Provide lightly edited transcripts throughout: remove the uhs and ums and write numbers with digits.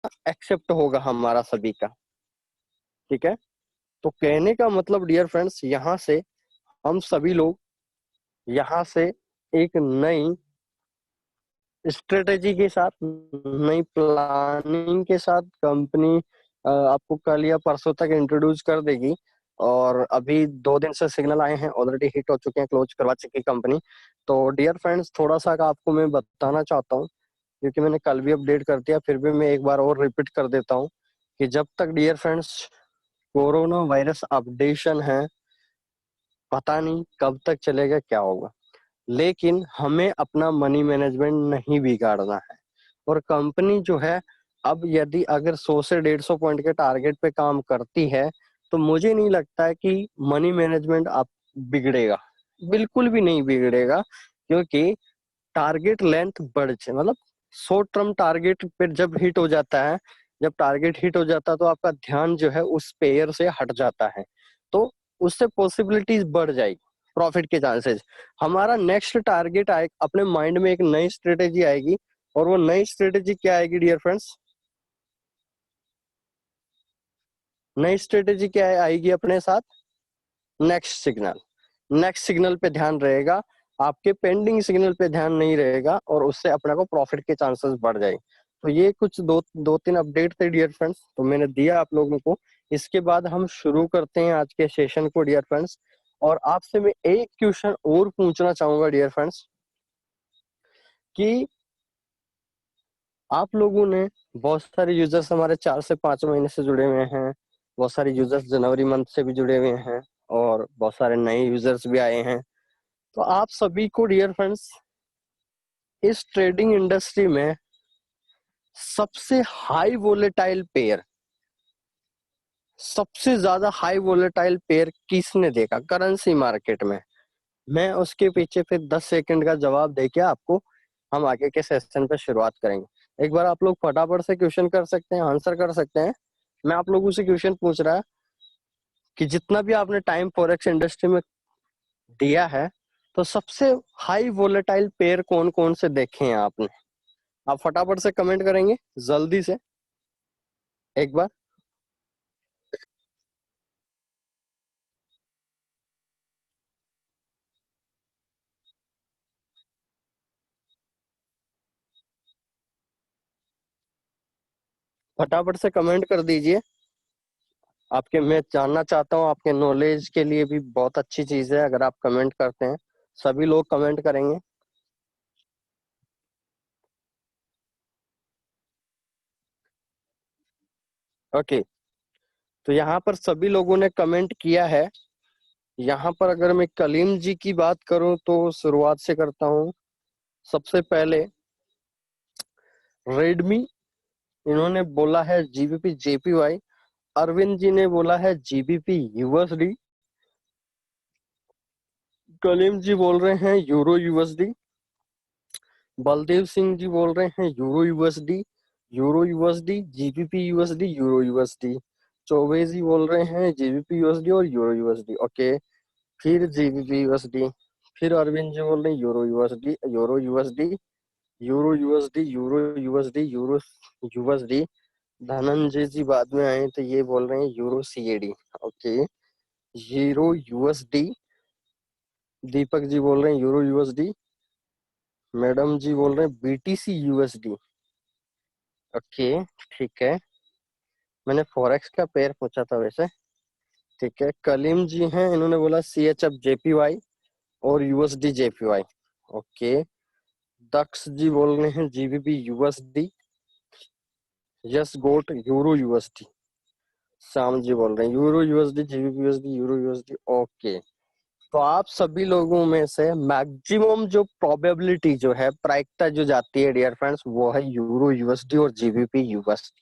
Accept होगा हमारा सभी का। ठीक है, तो कहने का मतलब डियर फ्रेंड्स, यहाँ से हम सभी लोग यहाँ से एक नई स्ट्रेटेजी के साथ, नई प्लानिंग के साथ कंपनी आपको कल या परसों तक इंट्रोड्यूस कर देगी। और अभी 2 दिन से सिग्नल आए हैं, ऑलरेडी हिट हो चुके हैं, क्लोज करवा चुकी कंपनी। तो डियर फ्रेंड्स, थोड़ा सा आपको मैं बताना चाहता हूँ, क्योंकि मैंने कल भी अपडेट कर दिया, फिर भी मैं एक बार और रिपीट कर देता हूँ कि जब तक dear friends corona virus updation है, पता नहीं कब तक चलेगा, क्या होगा। लेकिन हमें अपना मनी मैनेजमेंट नहीं बिगाड़ना है। और कंपनी जो है, अब यदि अगर 100 से 150 पॉइंट के टारगेट पे काम करती है, तो मुझे नहीं लगता है कि मनी मैनेजमेंट आप बिगड़ेगा, बिल्कुल भी नहीं बिगड़ेगा। क्योंकि टारगेट लेंथ बढ़ जाए, मतलब शॉर्ट टर्म टारगेट पे जब हिट हो जाता है, जब टारगेट हिट हो जाता है, तो आपका ध्यान जो है उस पेयर से हट जाता है, तो उससे पॉसिबिलिटीज बढ़ जाएगी, प्रॉफिट के चांसेस। हमारा नेक्स्ट टारगेट आए, अपने माइंड में एक नई स्ट्रेटेजी आएगी। और वो नई स्ट्रेटेजी क्या आएगी डियर फ्रेंड्स? नई स्ट्रेटेजी क्या आएगी अपने साथ? Next signal. नेक्स्ट सिग्नल पे ध्यान रहेगा, आपके पेंडिंग सिग्नल पे ध्यान नहीं रहेगा, और उससे अपने को प्रॉफिट के चांसेस बढ़ जाए। तो ये कुछ दो तीन अपडेट थे डियर फ्रेंड्स, तो मैंने दिया आप लोगों को। इसके बाद हम शुरू करते हैं आज के सेशन को डियर फ्रेंड्स। और आपसे मैं एक क्वेश्चन और पूछना चाहूंगा डियर फ्रेंड्स, कि आप लोगों ने, बहुत सारे यूजर्स हमारे 4 से 5 महीने से जुड़े हुए हैं, बहुत सारे यूजर्स जनवरी मंथ से भी जुड़े हुए हैं, और बहुत सारे नए यूजर्स भी आए हैं। तो आप सभी को डियर फ्रेंड्स, इस ट्रेडिंग इंडस्ट्री में सबसे हाई वोलेटाइल पेयर, सबसे ज्यादा हाई वोलेटाइल पेयर किसने देखा करेंसी मार्केट में? मैं उसके पीछे फिर 10 सेकंड का जवाब देके आपको हम आगे के सेशन पे शुरुआत करेंगे। एक बार आप लोग फटाफट से क्वेश्चन कर सकते हैं, आंसर कर सकते हैं। मैं आप लोगों से क्वेश्चन पूछ रहा है कि जितना भी आपने टाइम फॉरेक्स इंडस्ट्री में दिया है, तो सबसे हाई वोलेटाइल पेयर कौन कौन से देखे हैं आपने? आप फटाफट से कमेंट करेंगे जल्दी से एक बार। फटाफट से कमेंट कर दीजिए। आपके, मैं जानना चाहता हूँ, आपके नॉलेज के लिए भी बहुत अच्छी चीज है अगर आप कमेंट करते हैं। सभी लोग कमेंट करेंगे। ओके, तो यहाँ पर सभी लोगों ने कमेंट किया है। यहाँ पर अगर मैं कलीम जी की बात करूं, तो शुरुआत से करता हूँ। सबसे पहले रेडमी, इन्होंने बोला है जीबीपी जेपीवाई। अरविंद जी ने बोला है जीबीपी यूएसडी। कलीम जी बोल रहे हैं यूरो यूएसडी। बलदेव सिंह जी बोल रहे हैं euro USD, euro USD, GBP USD, euro USD. Choubey ji बोल रहे हैं जीबीपी यूएसडी और यूरो यूएसडी। ओके, फिर जीबीपी यूएसडी, फिर अरविंद जी बोल रहे हैं euro USD, euro USD, euro USD, euro USD, euro USD. Dhananjay ji बाद में आए तो ये बोल रहे हैं euro CAD. Okay, euro USD. Deepak ji बोल रहे हैं यूरो यूएसडी। मैडम जी बोल रहे हैं बीटीसी यूएसडी। ओके, ठीक है। मैंने फॉरेक्स का पेयर पूछा था वैसे। ठीक है, कलीम जी हैं, इन्होंने बोला CHF जेपीवाई और यूएसडी जेपीवाई। ओके, दक्ष जी बोल रहे हैं जीबीपी यूएसडी। यस गोट यूरो यूएसडी। श्याम जी बोल रहे हैं euro USD, GBP USD, euro USD. Okay, तो आप सभी लोगों में से मैक्सिमम जो प्रोबेबिलिटी जो है, प्रायिकता जो जाती है डियर फ्रेंड्स, वो है यूरो यूएसडी और जीबीपी यूएसडी।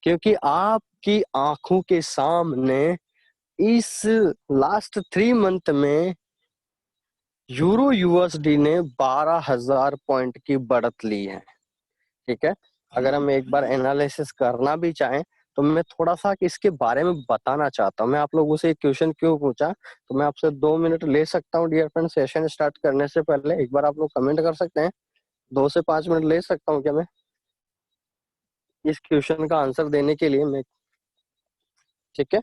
क्योंकि आपकी आंखों के सामने इस लास्ट 3 मंथ में यूरो यूएसडी ने 12,000 पॉइंट की बढ़त ली है। ठीक है, अगर हम एक बार एनालिसिस करना भी चाहें, तो मैं थोड़ा सा इसके बारे में बताना चाहता हूँ। मैं आप लोगों से एक क्वेश्चन क्यों पूछा, तो मैं आपसे 2 मिनट ले सकता हूँ डियर फ्रेंड? सेशन स्टार्ट करने से पहले एक बार आप लोग कमेंट कर सकते हैं। 2 से 5 मिनट ले सकता हूँ क्या मैं? इस क्वेश्चन का आंसर देने के लिए मैं, ठीक है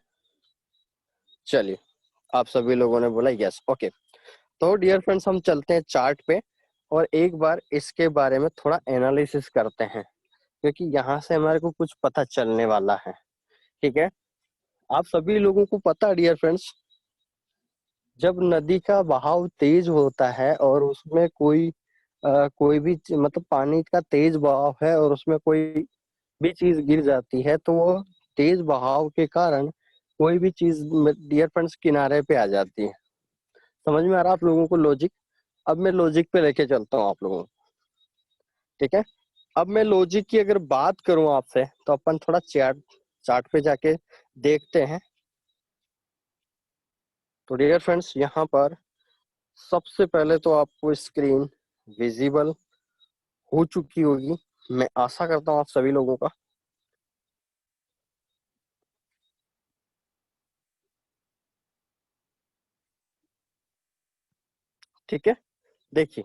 चलिए, आप सभी लोगों ने बोला यस, ओके। तो डियर फ्रेंड्स हम चलते हैं चार्ट पे और एक बार इसके बारे में थोड़ा एनालिसिस करते हैं, क्योंकि यहाँ से हमारे को कुछ पता चलने वाला है, ठीक है। आप सभी लोगों को पता है डियर फ्रेंड्स, जब नदी का बहाव तेज होता है और उसमें कोई भी मतलब पानी का तेज बहाव है और उसमें कोई भी चीज गिर जाती है तो वो तेज बहाव के कारण कोई भी चीज डियर फ्रेंड्स किनारे पे आ जाती है। समझ में आ रहा है आप लोगों को लॉजिक? अब मैं लॉजिक पे लेके चलता हूँ आप लोगों को, ठीक है। अब मैं लॉजिक की अगर बात करूं आपसे तो अपन थोड़ा चार्ट चार्ट पे जाके देखते हैं। तो डियर फ्रेंड्स यहाँ पर सबसे पहले तो आपको स्क्रीन विजिबल हो चुकी होगी, मैं आशा करता हूँ आप सभी लोगों का। ठीक है, देखिए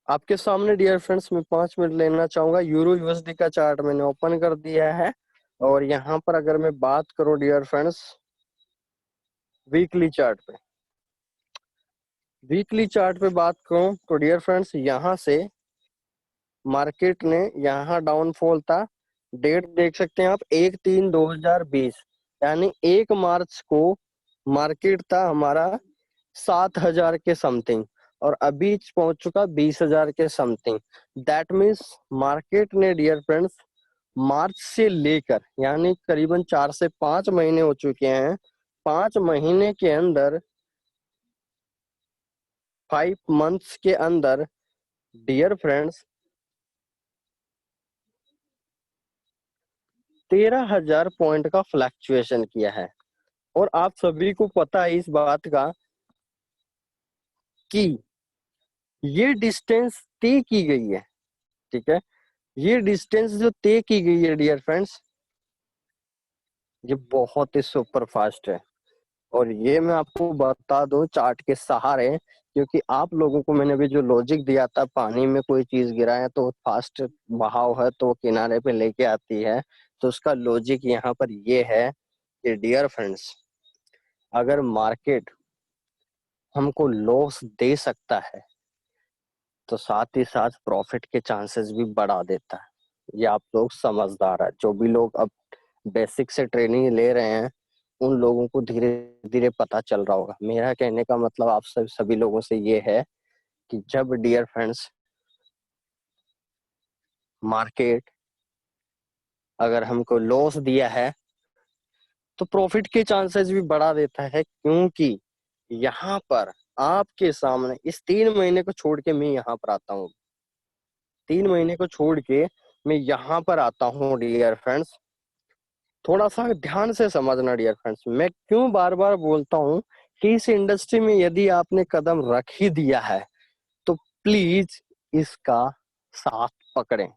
आपके सामने डियर फ्रेंड्स मैं 5 मिनट लेना चाहूंगा। यूरो यूएसडी का चार्ट मैंने ओपन कर दिया है और यहाँ पर अगर मैं बात करूं डियर फ्रेंड्स वीकली चार्ट पे, वीकली चार्ट पे बात करूं तो डियर फ्रेंड्स यहाँ से मार्केट ने यहाँ डाउनफॉल था। डेट देख सकते हैं आप 1/3/2020, यानी 1 मार्च को मार्केट था हमारा 7,000 के समथिंग और अभी पहुंच चुका 20,000 के समथिंग। दैट मीन्स मार्केट ने डियर फ्रेंड्स मार्च से लेकर यानी करीबन 4 से 5 महीने हो चुके हैं, 5 महीने के अंदर 5 मंथ्स के अंदर डियर फ्रेंड्स 13,000 पॉइंट का फ्लक्चुएशन किया है। और आप सभी को पता है इस बात का कि ये डिस्टेंस तय की गई है, ठीक है। ये डिस्टेंस जो तय की गई है डियर फ्रेंड्स, ये बहुत ही सुपर फास्ट है। और ये मैं आपको बता दूं चार्ट के सहारे, क्योंकि आप लोगों को मैंने अभी जो लॉजिक दिया था पानी में कोई चीज गिरा है तो फास्ट बहाव है तो वो किनारे पे लेके आती है, तो उसका लॉजिक यहाँ पर ये है कि डियर फ्रेंड्स अगर मार्केट हमको लॉस दे सकता है तो साथ ही साथ प्रॉफिट के चांसेस भी बढ़ा देता है। ये आप लोग समझदार है, जो भी लोग अब बेसिक से ट्रेनिंग ले रहे हैं उन लोगों को धीरे धीरे पता चल रहा होगा। मेरा कहने का मतलब आप सभी लोगों से ये है कि जब डियर फ्रेंड्स मार्केट अगर हमको लॉस दिया है तो प्रॉफिट के चांसेस भी बढ़ा देता है, क्योंकि यहाँ पर आपके सामने इस 3 महीने को छोड़ के मैं यहाँ पर आता हूँ, 3 महीने को छोड़ के मैं यहाँ पर आता हूँ डियर फ्रेंड्स। थोड़ा सा ध्यान से समझना डियर फ्रेंड्स, मैं क्यों बार बार बोलता हूँ कि इस इंडस्ट्री में यदि आपने कदम रख ही दिया है तो प्लीज इसका साथ पकड़ें,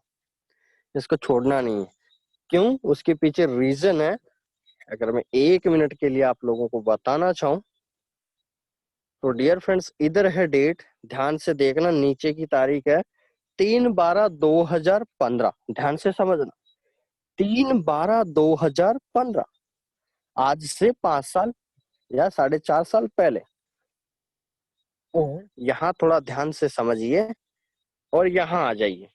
इसको छोड़ना नहीं है। क्यों? उसके पीछे रीजन है। अगर मैं 1 मिनट के लिए आप लोगों को बताना चाहूँ तो डियर फ्रेंड्स इधर है डेट, ध्यान से देखना, नीचे की तारीख है 3/12/2015, ध्यान से समझना 3/12/2015, आज से 5 साल या 4.5 साल पहले। और यहाँ थोड़ा ध्यान से समझिए और यहाँ आ जाइए,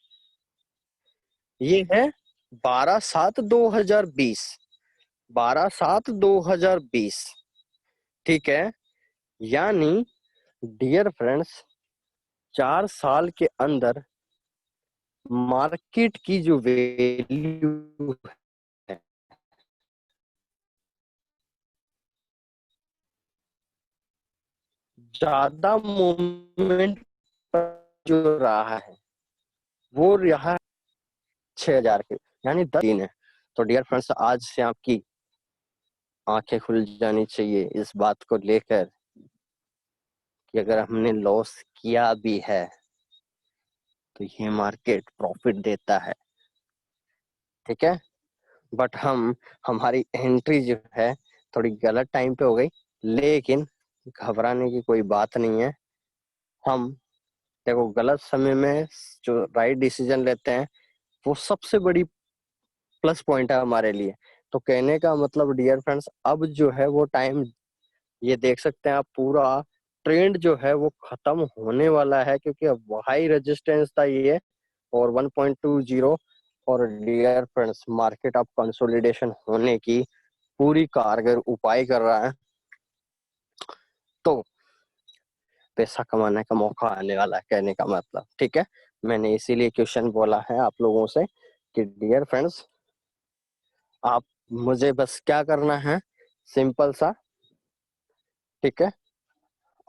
ये है 12/7/2020, 12/7/2020, ठीक है। यानी डियर फ्रेंड्स 4 साल के अंदर मार्केट की जो वैल्यू है ज्यादा मूवमेंट जो रहा है वो रहा 6,000 के, यानी 10 दिन है। तो डियर फ्रेंड्स आज से आपकी आंखें खुल जानी चाहिए इस बात को लेकर कि अगर हमने लॉस किया भी है तो ये मार्केट प्रॉफिट देता है, ठीक है। बट हमारी एंट्री जो है थोड़ी गलत टाइम पे हो गई, लेकिन घबराने की कोई बात नहीं है। हम देखो गलत समय में जो राइट डिसीजन लेते हैं वो सबसे बड़ी प्लस पॉइंट है हमारे लिए। तो कहने का मतलब डियर फ्रेंड्स, अब जो है वो टाइम, ये देख सकते हैं आप, पूरा ट्रेंड जो है वो खत्म होने वाला है, क्योंकि अब हाई रेजिस्टेंस था ये और 1.20। और डियर फ्रेंड्स, मार्केट अब कंसोलिडेशन होने की पूरी कारगर उपाय कर रहा है। तो पैसा कमाने का मौका आने वाला है, कहने का मतलब, ठीक है। मैंने इसीलिए क्वेश्चन बोला है आप लोगों से कि डियर फ्रेंड्स, आप मुझे बस क्या करना है, सिंपल सा, ठीक है।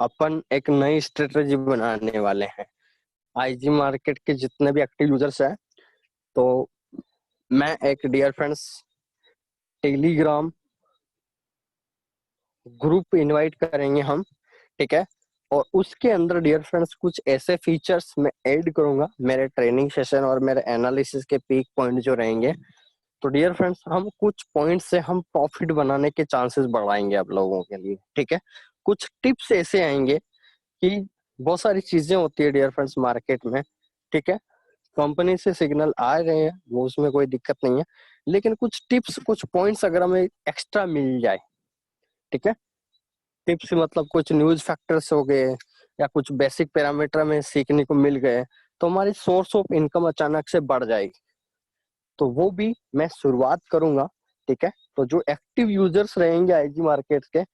अपन एक नई स्ट्रेटेजी बनाने वाले हैं। आईजी मार्केट के जितने भी एक्टिव यूजर्स हैं, तो मैं एक, dear friends, Telegram group invite करेंगे हम, ठीक है। और उसके अंदर डियर फ्रेंड्स कुछ ऐसे फीचर्स मैं ऐड करूंगा मेरे ट्रेनिंग सेशन और मेरे एनालिसिस के पीक पॉइंट जो रहेंगे। तो डियर फ्रेंड्स, हम कुछ पॉइंट से हम प्रॉफिट बनाने के चांसेस बढ़ाएंगे आप लोगों के लिए, ठीक है। कुछ टिप्स ऐसे आएंगे कि बहुत सारी चीजें होती है डियर फ्रेंड्स मार्केट में, ठीक है। कंपनी से सिग्नल आ रहे हैं, वो उसमें कोई दिक्कत नहीं है, लेकिन कुछ टिप्स, कुछ पॉइंट्स अगर हमें एक्स्ट्रा मिल जाए, ठीक है। टिप्स मतलब कुछ न्यूज फैक्टर्स हो गए या कुछ बेसिक पैरामीटर में सीखने को मिल गए, तो हमारी सोर्स ऑफ इनकम अचानक से बढ़ जाएगी। तो वो भी मैं शुरुआत करूंगा, ठीक है। तो जो एक्टिव यूजर्स रहेंगे आईजी मार्केट के,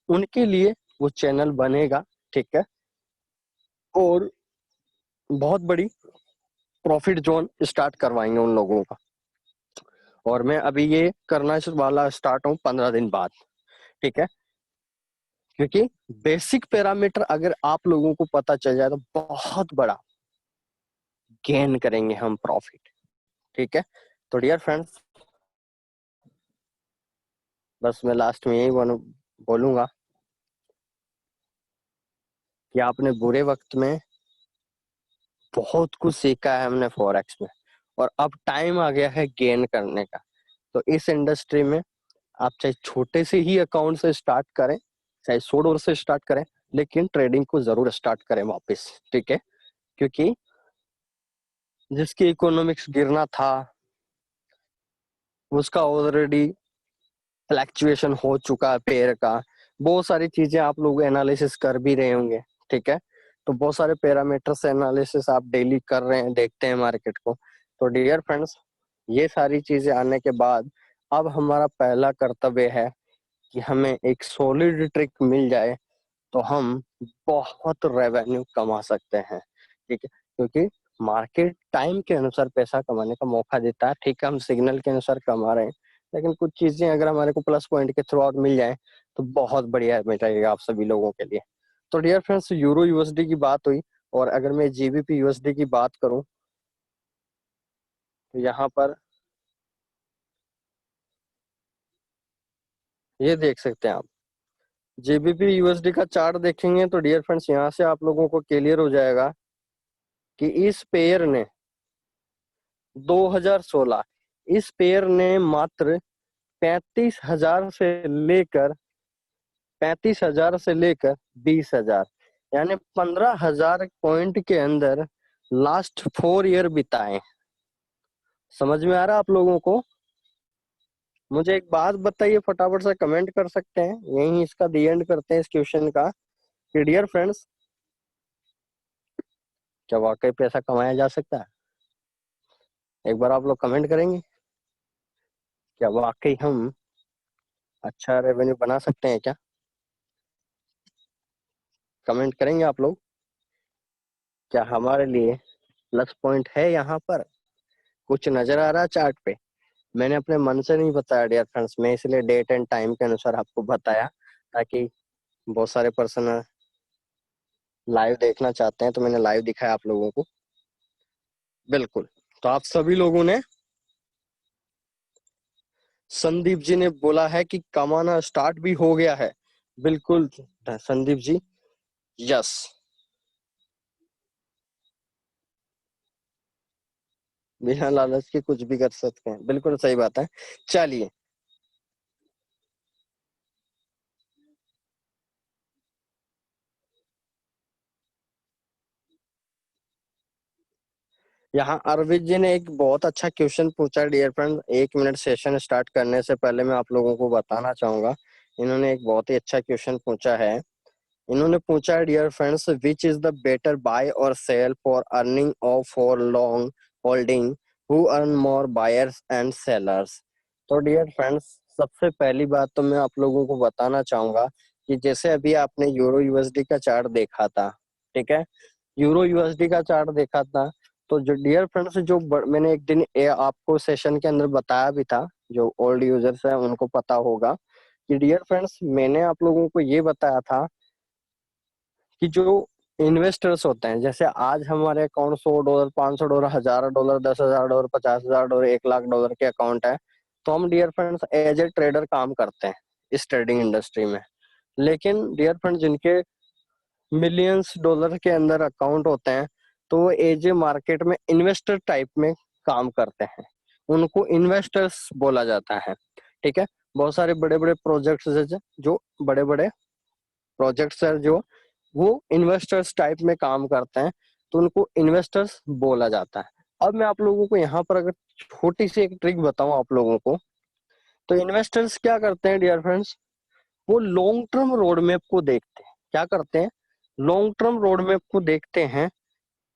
उनके लिए वो चैनल बनेगा, ठीक है। और बहुत बड़ी प्रॉफिट जोन स्टार्ट करवाएंगे उन लोगों का। और मैं अभी ये करना वाला स्टार्ट हूँ 15 दिन बाद, ठीक है। क्योंकि बेसिक पैरामीटर अगर आप लोगों को पता चल जाए तो बहुत बड़ा गेन करेंगे हम प्रॉफिट, ठीक है। तो डियर फ्रेंड्स, बस मैं लास्ट में यही बोलूंगा कि आपने बुरे वक्त में बहुत कुछ सीखा है हमने फॉरेक्स में, और अब टाइम आ गया है गेन करने का। तो इस इंडस्ट्री में आप चाहे छोटे से ही अकाउंट से स्टार्ट करें, चाहे $100 से स्टार्ट करें, लेकिन ट्रेडिंग को जरूर स्टार्ट करें वापस, ठीक है। क्योंकि जिसकी इकोनॉमिक्स गिरना था उसका ऑलरेडी फ्लैक्चुएशन हो चुका है पेयर का। बहुत सारी चीजें आप लोग एनालिसिस कर भी रहे होंगे, ठीक है। तो बहुत सारे पैरामीटर्स एनालिसिस आप डेली कर रहे हैं, देखते हैं मार्केट को। तो डियर फ्रेंड्स, ये सारी चीजें आने के बाद अब हमारा पहला कर्तव्य है कि हमें एक सॉलिड ट्रिक मिल जाए तो हम बहुत रेवेन्यू कमा सकते हैं, ठीक है। क्योंकि मार्केट टाइम के अनुसार पैसा कमाने का मौका देता है, ठीक है। हम सिग्नल के अनुसार कमा रहे हैं, लेकिन कुछ चीजें अगर हमारे को प्लस पॉइंट के थ्रू आउट मिल जाए तो बहुत बढ़िया मिलेगा आप सभी लोगों के लिए। तो डियर फ्रेंड्स, यूरो यूएसडी की बात हुई, और अगर मैं जीबीपी यूएसडी की बात करूं तो यहाँ पर ये देख सकते हैं आप, जीबीपी यूएसडी का चार्ट देखेंगे तो डियर फ्रेंड्स, यहाँ से आप लोगों को क्लियर हो जाएगा कि इस पेयर ने 2016, इस पेयर ने मात्र 35,000 से लेकर 20,000 यानी 15,000 पॉइंट के अंदर लास्ट 4 ईयर बिताए। समझ में आ रहा आप लोगों को? मुझे एक बात बताइए, फटाफट से कमेंट कर सकते हैं, यही इसका दी एंड करते हैं इस क्वेश्चन का, कि डियर फ्रेंड्स, क्या वाकई पैसा कमाया जा सकता है? एक बार आप लोग कमेंट करेंगे, क्या वाकई हम अच्छा रेवेन्यू बना सकते हैं क्या? कमेंट करेंगे आप लोग? क्या हमारे लिए प्लस पॉइंट है यहाँ पर? कुछ नजर आ रहा है चार्ट पे? मैंने अपने मन से नहीं बताया डियर फ्रेंड्स, मैं इसलिए डेट एंड टाइम के अनुसार आपको बताया, ताकि बहुत सारे पर्सन लाइव देखना चाहते हैं, तो मैंने लाइव दिखाया आप लोगों को। बिल्कुल। तो आप सभी लोगों ने, संदीप जी ने बोला है कि कमाना स्टार्ट भी हो गया है। बिल्कुल संदीप जी, यस, बिना लालच के कुछ भी कर सकते हैं, बिल्कुल सही बात है। चलिए, यहाँ अरविंद जी ने एक बहुत अच्छा क्वेश्चन पूछा dear friend. 1 minute session start करने से पहले मैं आप लोगों को बताना चाहूंगा, इन्होंने एक बहुत ही अच्छा क्वेश्चन पूछा है। इन्होंने पूछा है dear friends, which is the better buy और सेल फॉर अर्निंग और for long holding, who earn more buyers and sellers. तो डियर फ्रेंड्स, सबसे पहली बात तो मैं आप लोगों को बताना चाहूंगा कि जैसे अभी आपने यूरो यूएसडी का चार्ट देखा था, ठीक है, यूरो यूएसडी का चार्ट देखा था, तो जो डियर फ्रेंड्स जो मैंने एक दिन आपको सेशन के अंदर बताया भी था, जो ओल्ड यूजर्स है उनको पता होगा कि डियर फ्रेंड्स मैंने आप लोगों को ये बताया था कि जो इन्वेस्टर्स होते हैं, जैसे आज हमारे अकाउंट $100, $500, $1000, $10,000, $50,000, $1,00,000 के अकाउंट है, तो हम dear friends as a trader काम करते हैं इस ट्रेडिंग इंडस्ट्री में। लेकिन डियर फ्रेंड्स जिनके मिलियंस डॉलर के अंदर अकाउंट होते हैं, तो वो एज ए मार्केट में इन्वेस्टर टाइप में काम करते हैं, उनको इन्वेस्टर्स बोला जाता है। ठीक है, बहुत सारे बड़े बड़े प्रोजेक्ट्स है, जो बड़े बड़े प्रोजेक्ट्स है जो वो इन्वेस्टर्स टाइप में काम करते हैं, तो उनको इन्वेस्टर्स बोला जाता है। अब मैं आप लोगों को यहाँ पर अगर छोटी सी एक ट्रिक बताऊं आप लोगों को, तो इन्वेस्टर्स क्या करते हैं डियर फ्रेंड्स, वो लॉन्ग टर्म रोड मैप को देखते हैं। क्या करते हैं, लॉन्ग टर्म रोड मैप को देखते हैं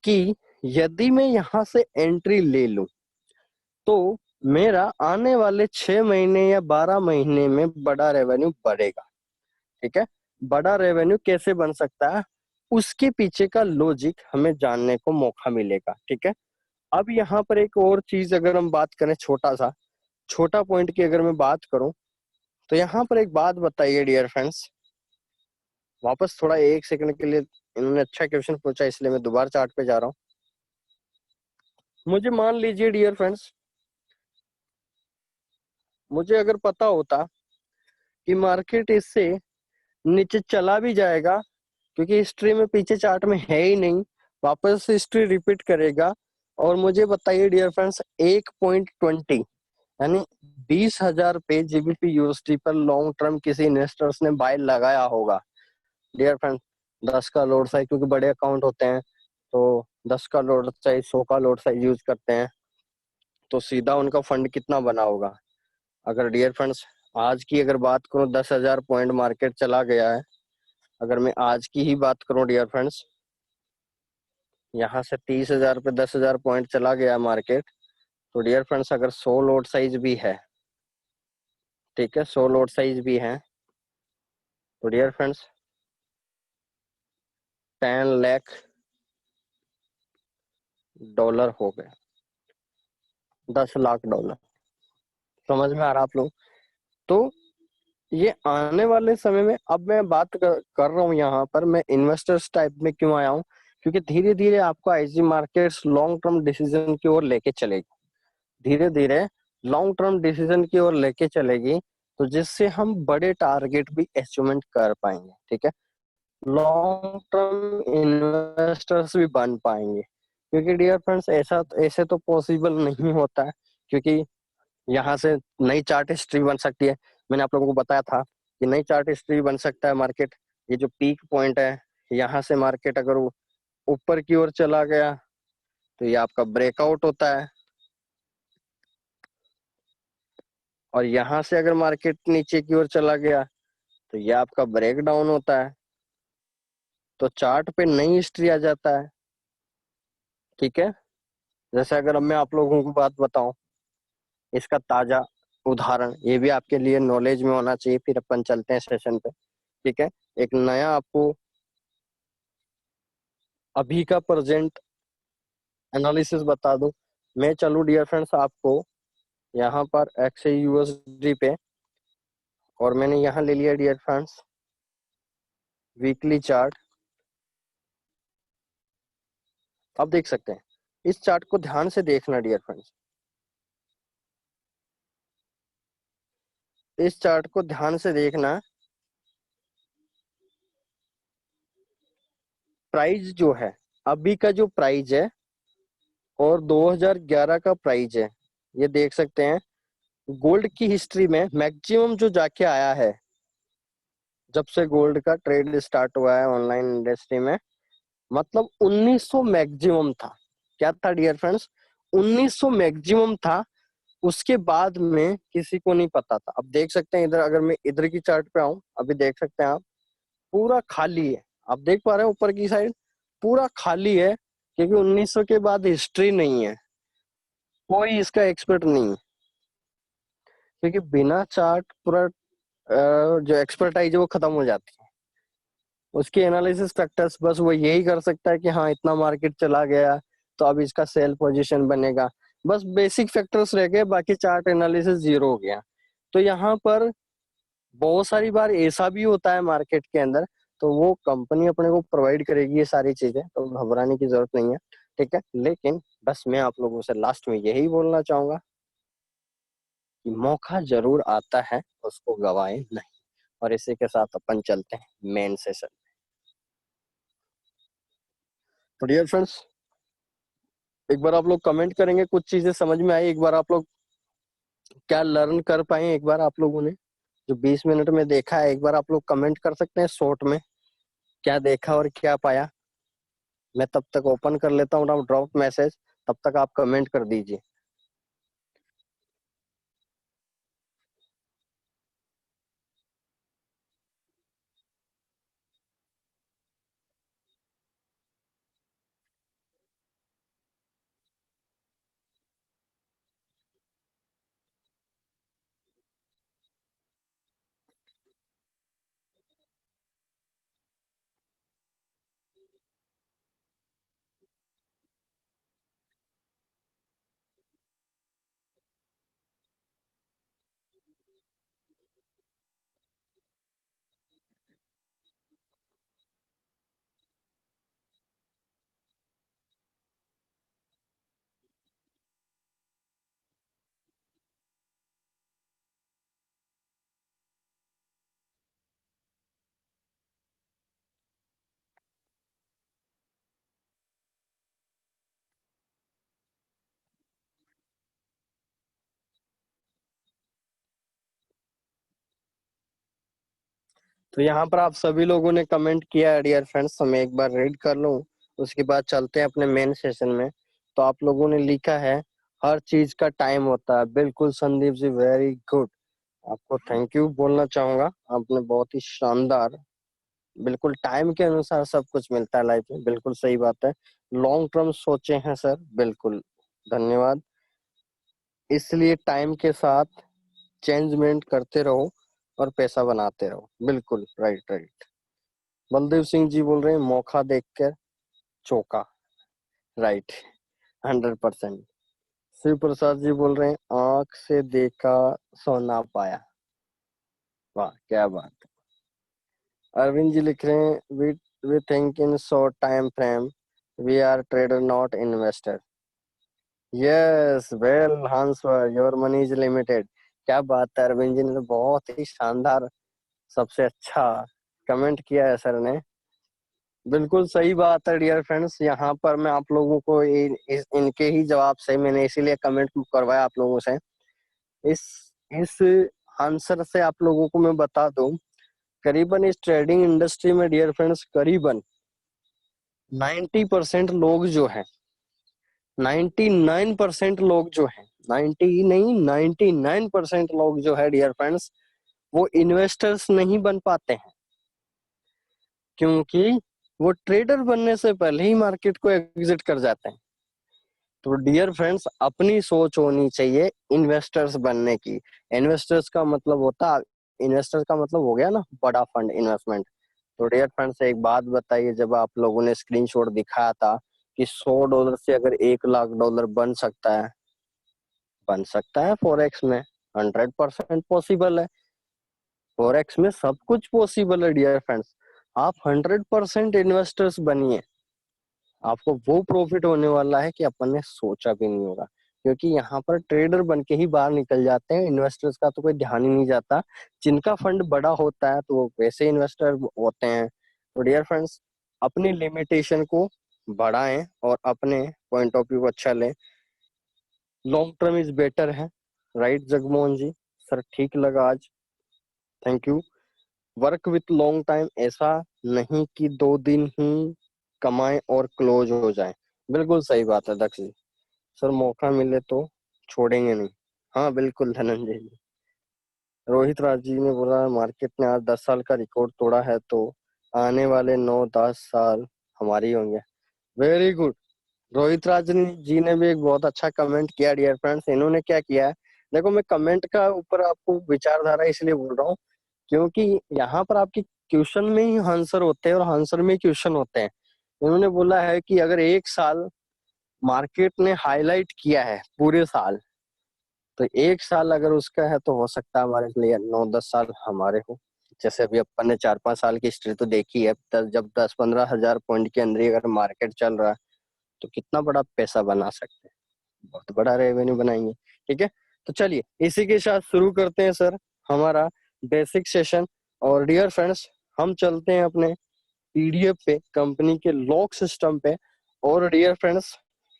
कि यदि मैं यहाँ से एंट्री ले लूं तो मेरा आने वाले 6 महीने या 12 महीने में बड़ा रेवेन्यू बढ़ेगा। ठीक है, बड़ा रेवेन्यू कैसे बन सकता है, उसके पीछे का लॉजिक हमें जानने को मौका मिलेगा। ठीक है, अब यहाँ पर एक और चीज अगर हम बात करें, छोटा पॉइंट की अगर मैं बात करूं, तो यहाँ पर एक बात बताइए डियर फ्रेंड्स, वापस थोड़ा 1 सेकंड के लिए, इन्होंने अच्छा क्वेश्चन पूछा इसलिए मैं दोबारा चार्ट पे जा रहा हूँ। मुझे मान लीजिए डियर फ्रेंड्स, मुझे अगर पता होता कि मार्केट इससे नीचे चला भी जाएगा, क्योंकि हिस्ट्री में पीछे चार्ट में है ही नहीं, वापस हिस्ट्री रिपीट करेगा, और मुझे बताइए डियर फ्रेंड्स 1.20 यानी 20,000 पे जीबीपी यूएसडी पर लॉन्ग टर्म किसी इन्वेस्टर्स ने बाय लगाया होगा डियर फ्रेंड, 10 का लोड साइज, क्योंकि बड़े अकाउंट होते हैं तो 10 का लोड साइज, 100 का लोड साइज यूज करते हैं, तो सीधा उनका फंड कितना बना होगा। अगर डियर फ्रेंड्स आज की अगर बात करूं, 10,000 पॉइंट मार्केट चला गया है, अगर मैं आज की ही बात करूं डियर फ्रेंड्स, यहाँ से 30,000 पे 10,000 पॉइंट चला गया मार्केट, तो डियर फ्रेंड्स अगर 100 लोड साइज भी है, ठीक है, 100 लोड साइज भी है, तो डियर फ्रेंड्स 10 लाख डॉलर हो गए, $10 लाख। समझ में आ रहा आप लोग? तो ये आने वाले समय में, अब मैं बात कर रहा हूँ यहाँ पर, मैं इन्वेस्टर्स टाइप में क्यों आया हूँ, क्योंकि धीरे धीरे आपको IG markets long term decision की ओर लेके चलेगी, धीरे धीरे लॉन्ग टर्म डिसीजन की ओर लेके चलेगी, तो जिससे हम बड़े टारगेट भी अचीवमेंट कर पाएंगे। ठीक है, लॉन्ग टर्म इन्वेस्टर्स भी बन पाएंगे, क्योंकि डियर फ्रेंड्स ऐसे तो पॉसिबल नहीं होता है, क्योंकि यहाँ से नई चार्ट हिस्ट्री बन सकती है। मैंने आप लोगों को बताया था कि नई चार्ट हिस्ट्री बन सकता है मार्केट, ये जो पीक पॉइंट है, यहाँ से मार्केट अगर ऊपर की ओर चला गया तो ये आपका ब्रेकआउट होता है, और यहाँ से अगर मार्केट नीचे की ओर चला गया तो ये आपका ब्रेक डाउन होता है, तो चार्ट पे नई हिस्ट्री आ जाता है। ठीक है, जैसे अगर अब मैं आप लोगों को बात बताऊं, इसका ताजा उदाहरण, ये भी आपके लिए नॉलेज में होना चाहिए, फिर अपन चलते हैं सेशन पे। ठीक है, एक नया आपको अभी का प्रेजेंट एनालिसिस बता दूं, मैं चलूं डियर फ्रेंड्स आपको यहाँ पर XAUSD पे, और मैंने यहाँ ले लिया डियर फ्रेंड्स वीकली चार्ट। अब देख सकते हैं, इस चार्ट को ध्यान से देखना डियर फ्रेंड्स, इस चार्ट को ध्यान से देखना, प्राइस जो है, अभी का जो प्राइस है और 2011 का प्राइस है, ये देख सकते हैं। गोल्ड की हिस्ट्री में मैक्सिमम जो जाके आया है, जब से गोल्ड का ट्रेड स्टार्ट हुआ है ऑनलाइन इंडस्ट्री में, मतलब 1900 मैक्सिमम था। क्या था डियर फ्रेंड्स, 1900 मैक्सिमम था, उसके बाद में किसी को नहीं पता था। अब देख सकते हैं इधर, अगर मैं इधर की चार्ट पे आऊं, अभी देख सकते हैं आप, पूरा खाली है। आप देख पा रहे हैं ऊपर की साइड पूरा खाली है, क्योंकि 1900 के बाद हिस्ट्री नहीं है, कोई इसका एक्सपर्ट नहीं है, क्योंकि बिना चार्ट पूरा जो एक्सपर्टाइज है वो खत्म हो जाती है। उसकी एनालिसिस फैक्टर्स बस वो यही कर सकता है कि हाँ इतना मार्केट चला गया तो अब इसका सेल पोजीशन बनेगा, बस बेसिक फैक्टर्स रह गए, बाकी चार्ट एनालिसिस जीरो हो गया। तो यहाँ पर बहुत सारी बार ऐसा भी होता है मार्केट के अंदर, तो वो कंपनी अपने को प्रोवाइड करेगी ये सारी चीजें, तो घबराने की जरूरत नहीं है, ठीक है। लेकिन बस मैं आप लोगों से लास्ट में यही बोलना चाहूंगा कि मौका जरूर आता है, उसको गवाए नहीं। और इसी के साथ अपन चलते हैं मेन सेशन। तो डियर फ्रेंड्स, एक बार आप लोग कमेंट करेंगे कुछ चीजें समझ में आई, एक बार आप लोग क्या लर्न कर पाए, एक बार आप लोगों ने जो 20 मिनट में देखा है, एक बार आप लोग कमेंट कर सकते हैं शॉर्ट में क्या देखा और क्या पाया। मैं तब तक ओपन कर लेता हूँ ड्रॉप मैसेज, तब तक आप कमेंट कर दीजिए। तो यहाँ पर आप सभी लोगों ने कमेंट किया है डियर फ्रेंड्स, तो मैं एक बार रीड कर लूँ, उसके बाद चलते हैं अपने मेन सेशन में। तो आप लोगों ने लिखा है हर चीज का टाइम होता है, बिल्कुल संदीप जी, वेरी गुड। आपको थैंक यू बोलना चाहूंगा, आपने बहुत ही शानदार, बिल्कुल टाइम के अनुसार सब कुछ मिलता है लाइफ में, बिल्कुल सही बात है। लॉन्ग टर्म सोचे हैं सर, बिल्कुल धन्यवाद। इसलिए टाइम के साथ चेंजमेंट करते रहो और पैसा बनाते रहो, बिल्कुल राइट राइट। बलदेव सिंह जी बोल रहे हैं मौका देखकर चौका, राइट, 100%। शिव प्रसाद जी बोल रहे हैं आंख से देखा सोना पाया, वाह क्या बात। अरविंद जी लिख रहे हैं we think in short time frame, we are trader not investor. Yes well answer, your money is limited. क्या बात है, अरविंद जी ने तो बहुत ही शानदार, सबसे अच्छा कमेंट किया है सर ने। बिल्कुल सही बात है डियर फ्रेंड्स, यहाँ पर मैं आप लोगों को इनके ही जवाब से, मैंने इसीलिए कमेंट करवाया आप लोगों से। इस इस आंसर से आप लोगों को मैं बता दूं, करीबन इस ट्रेडिंग इंडस्ट्री में डियर फ्रेंड्स करीबन 90% लोग जो है, 99% लोग जो है, 90 नहीं 99% लोग जो है डियर फ्रेंड्स, वो इन्वेस्टर्स नहीं बन पाते हैं, क्योंकि वो ट्रेडर बनने से पहले ही मार्केट को एग्जिट कर जाते हैं। तो डियर फ्रेंड्स, अपनी सोच होनी चाहिए इन्वेस्टर्स बनने की। इन्वेस्टर्स का मतलब होता, इन्वेस्टर्स का मतलब हो गया ना बड़ा फंड इन्वेस्टमेंट। तो डियर फ्रेंड्स एक बात बताइए, जब आप लोगों ने स्क्रीनशॉट दिखाया था कि $100 से अगर $1 लाख बन सकता है, बन सकता है फॉरेक्स में, 100% पॉसिबल है। फॉरेक्स में सब कुछ पॉसिबल है डियर फ्रेंड्स। आप 100% इन्वेस्टर्स बनिए, आपको वो प्रॉफिट होने वाला है कि अपन ने सोचा भी नहीं होगा, क्योंकि यहाँ पर ट्रेडर बन के ही बाहर निकल जाते हैं, इन्वेस्टर्स का तो कोई ध्यान ही नहीं जाता। जिनका फंड बड़ा होता है तो वो वैसे इन्वेस्टर होते हैं। तो डियर फ्रेंड्स, अपनी लिमिटेशन को बढ़ाएं और अपने पॉइंट ऑफ व्यू को अच्छा लें। लॉन्ग टर्म इज बेटर है, राइट जगमोहन जी, सर ठीक लगा आज, thank you. Work with long time, ऐसा नहीं कि 2 दिन ही कमाएं और क्लोज हो जाए, बिल्कुल सही बात है दक्ष जी। सर मौका मिले तो छोड़ेंगे नहीं। हाँ बिल्कुल धनंजय जी। रोहित राज जी ने बोला मार्केट ने आज 10 साल का रिकॉर्ड तोड़ा है तो आने वाले 9-10 साल हमारे ही होंगे। Very good. रोहित राज जी ने भी एक बहुत अच्छा कमेंट किया डियर फ्रेंड्स। इन्होंने क्या किया है, देखो मैं कमेंट का ऊपर आपको विचारधारा इसलिए बोल रहा हूँ क्योंकि यहाँ पर आपके क्वेश्चन में ही आंसर होते हैं और आंसर में क्वेश्चन होते हैं। इन्होंने बोला है कि अगर 1 साल मार्केट ने हाईलाइट किया है पूरे साल, तो 1 साल अगर उसका है तो हो सकता है हमारे लिए 9-10 साल हमारे हो। जैसे अभी अपन ने 4-5 साल की हिस्ट्री तो देखी है, जब 10-15 हजार पॉइंट के अंदर ही अगर मार्केट चल रहा है तो कितना बड़ा पैसा बना सकते हैं, बहुत बड़ा रेवेन्यू बनाएंगे। ठीक है, तो चलिए इसी के साथ शुरू करते हैं सर हमारा बेसिक सेशन। और डियर फ्रेंड्स हम चलते हैं अपने पीडीएफ पे, कंपनी के लॉक सिस्टम पे। और डियर फ्रेंड्स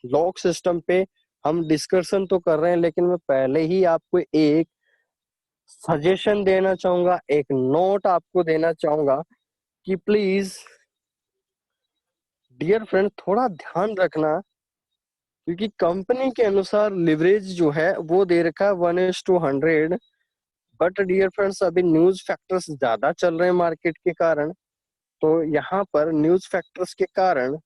लॉक सिस्टम पे हम डिस्कशन तो कर रहे हैं, लेकिन मैं पहले ही आपको एक सजेशन देना चाहूंगा, एक नोट आपको देना चाहूंगा कि प्लीज डियर फ्रेंड थोड़ा ध्यान रखना, क्योंकि कंपनी के अनुसार लिवरेज जो है वो दे रखा है 1:100। बट डियर फ्रेंड्स अभी न्यूज फैक्टर्स ज्यादा चल रहे हैं मार्केट के कारण, तो यहाँ पर न्यूज फैक्टर्स के कारण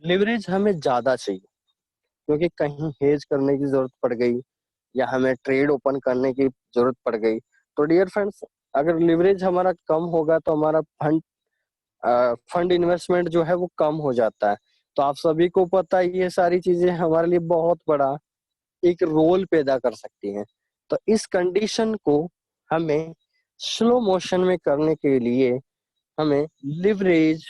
लिवरेज हमें ज्यादा चाहिए, क्योंकि कहीं हेज करने की जरूरत पड़ गई या हमें ट्रेड ओपन करने की जरूरत पड़ गई। तो डियर फ्रेंड्स अगर लिवरेज हमारा कम होगा तो हमारा फंड इन्वेस्टमेंट जो है वो कम हो जाता है। तो आप सभी को पता है ये सारी चीजें हमारे लिए बहुत बड़ा एक रोल पैदा कर सकती हैं। तो इस कंडीशन को हमें स्लो मोशन में करने के लिए हमें लिवरेज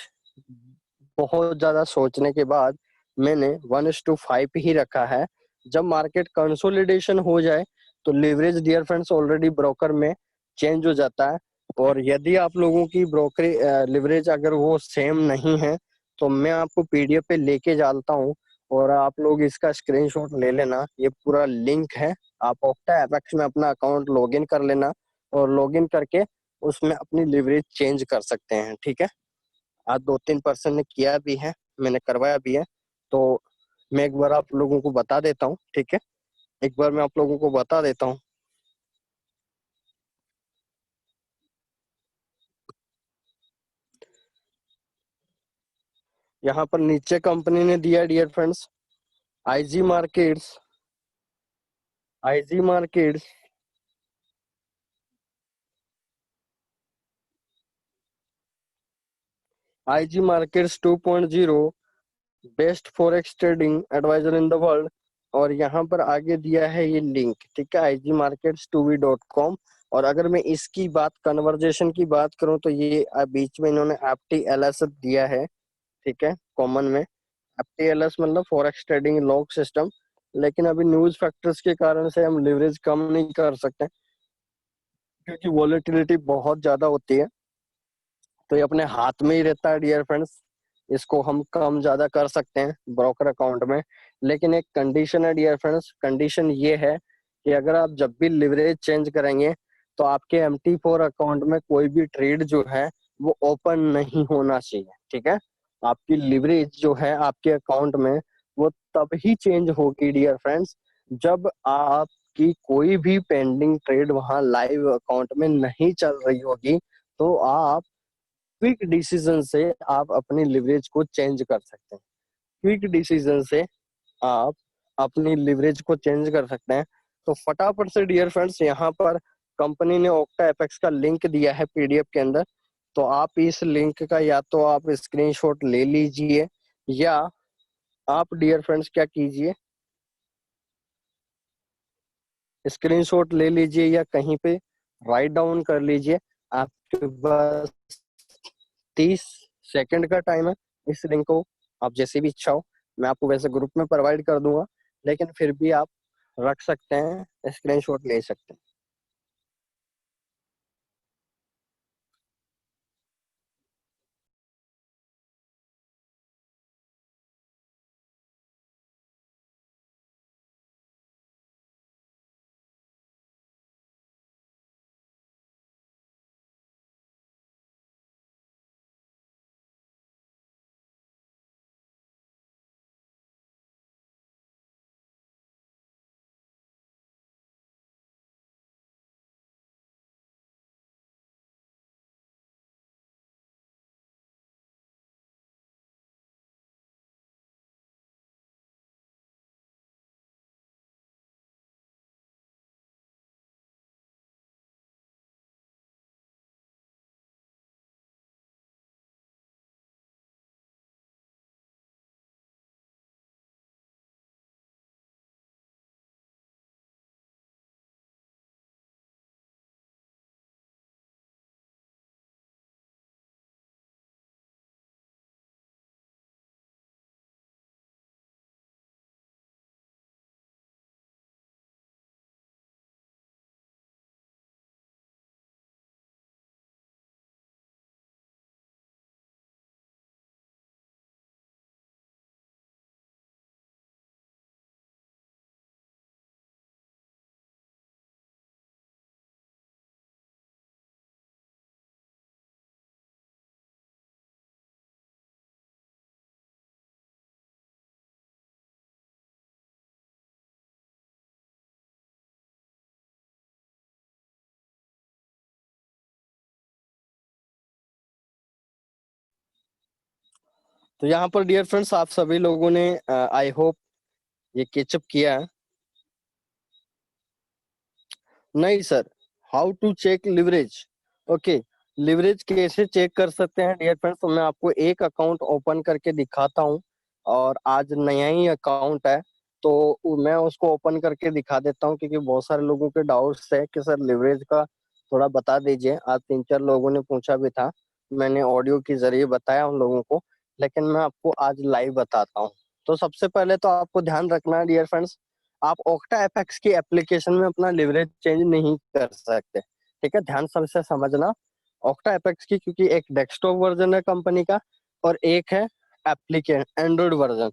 बहुत ज्यादा सोचने के बाद मैंने 1:5 ही रखा है। जब मार्केट कंसोलिडेशन हो जाए तो leverage dear friends already broker में चेंज हो जाता है। और यदि आप लोगों की ब्रोकरी लिवरेज अगर वो सेम नहीं है तो मैं आपको पीडीएफ पे लेके डालता हूँ, और आप लोग इसका स्क्रीनशॉट ले लेना। ये पूरा लिंक है, आप ओक्टा एपेक्स में अपना अकाउंट लॉगिन कर लेना और लॉगिन करके उसमें अपनी लिवरेज चेंज कर सकते हैं। ठीक है, आज 2-3 पर्सन ने किया भी है, मैंने करवाया भी है। तो मैं एक बार आप लोगों को बता देता हूँ। ठीक है, एक बार मैं आप लोगों को बता देता हूँ। यहाँ पर नीचे कंपनी ने दिया dear friends IG markets. IG markets IG markets 2.0 best forex trading advisor in the world. और यहाँ पर आगे दिया है ये लिंक। ठीक है, igmarkets2v.com। और अगर मैं इसकी बात कन्वर्जेशन की बात करूं तो ये बीच में इन्होंने FTLS दिया है। ठीक है, कॉमन में FTLS मतलब फॉरेक्स ट्रेडिंग लॉक सिस्टम। लेकिन अभी न्यूज फैक्टर्स के कारण से हम लिवरेज कम नहीं कर सकते, क्योंकि वॉलेटिलिटी बहुत ज्यादा होती है। तो ये अपने हाथ में ही रहता है डियर फ्रेंड्स, इसको हम कम ज्यादा कर सकते हैं ब्रोकर अकाउंट में। लेकिन एक कंडीशन है डियर फ्रेंड्स, कंडीशन ये है कि अगर आप जब भी लिवरेज चेंज करेंगे तो आपके MT4 अकाउंट में कोई भी ट्रेड जो है वो ओपन नहीं होना चाहिए। ठीक है, आपकी लिवरेज जो है आपके अकाउंट में वो तब ही चेंज होगी डियर फ्रेंड्स जब आपकी कोई भी पेंडिंग ट्रेड वहां लाइव अकाउंट में नहीं चल रही होगी। तो आप क्विक डिसीजन से आप अपनी लिवरेज को चेंज कर सकते हैं। क्विक डिसीजन से आप अपनी लिवरेज को चेंज कर सकते हैं। तो फटाफट से डियर फ्रेंड्स यहाँ पर कंपनी ने ओक्टा एपेक्स का लिंक दिया है पीडीएफ के अंदर। तो आप इस लिंक का या तो आप स्क्रीनशॉट ले लीजिए, या आप डियर फ्रेंड्स क्या कीजिए, स्क्रीनशॉट ले लीजिए या कहीं पे राइट डाउन कर लीजिए। आपके पास 30 सेकंड का टाइम है। इस लिंक को आप जैसे भी इच्छा हो, मैं आपको वैसे ग्रुप में प्रोवाइड कर दूंगा, लेकिन फिर भी आप रख सकते हैं, स्क्रीनशॉट ले सकते हैं। तो यहाँ पर डियर फ्रेंड्स आप सभी लोगों ने आई होप ये केचअप किया है। नहीं sir, how to check leverage. Okay, leverage कैसे चेक कर सकते हैं डियर फ्रेंड्स, तो मैं आपको एक अकाउंट ओपन करके दिखाता हूँ। और आज नया ही अकाउंट है तो मैं उसको ओपन करके दिखा देता हूँ, क्योंकि बहुत सारे लोगों के डाउट्स है कि सर लिवरेज का थोड़ा बता दीजिए। आज 3-4 लोगों ने पूछा भी था, मैंने ऑडियो के जरिए बताया उन लोगों को, लेकिन मैं आपको आज लाइव बताता हूँ। तो सबसे पहले तो आपको ध्यान रखना है डियर फ्रेंड्स, आप ओक्टा एफएक्स की एप्लीकेशन में अपना लिवरेज चेंज नहीं कर सकते। ठीक है, ध्यान से समझना। ओक्टा एफएक्स की, क्योंकि एक डेस्कटॉप वर्जन है कंपनी का और एक है एप्लीकेशन एंड्रॉइड वर्जन।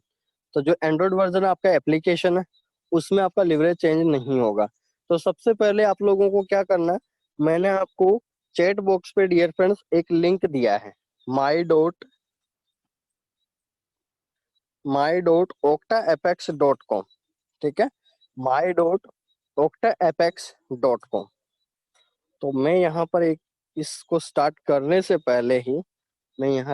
तो जो एंड्रॉइड वर्जन आपका एप्लीकेशन है उसमें आपका लिवरेज चेंज नहीं होगा। तो सबसे पहले आप लोगों को क्या करना है, मैंने आपको चैट बॉक्स पे डियर फ्रेंड्स एक लिंक दिया है, my.octaapex.com। ठीक है, my.octaapex.com। तो मैं यहाँ पर एक इसको स्टार्ट करने से पहले ही मैं यहाँ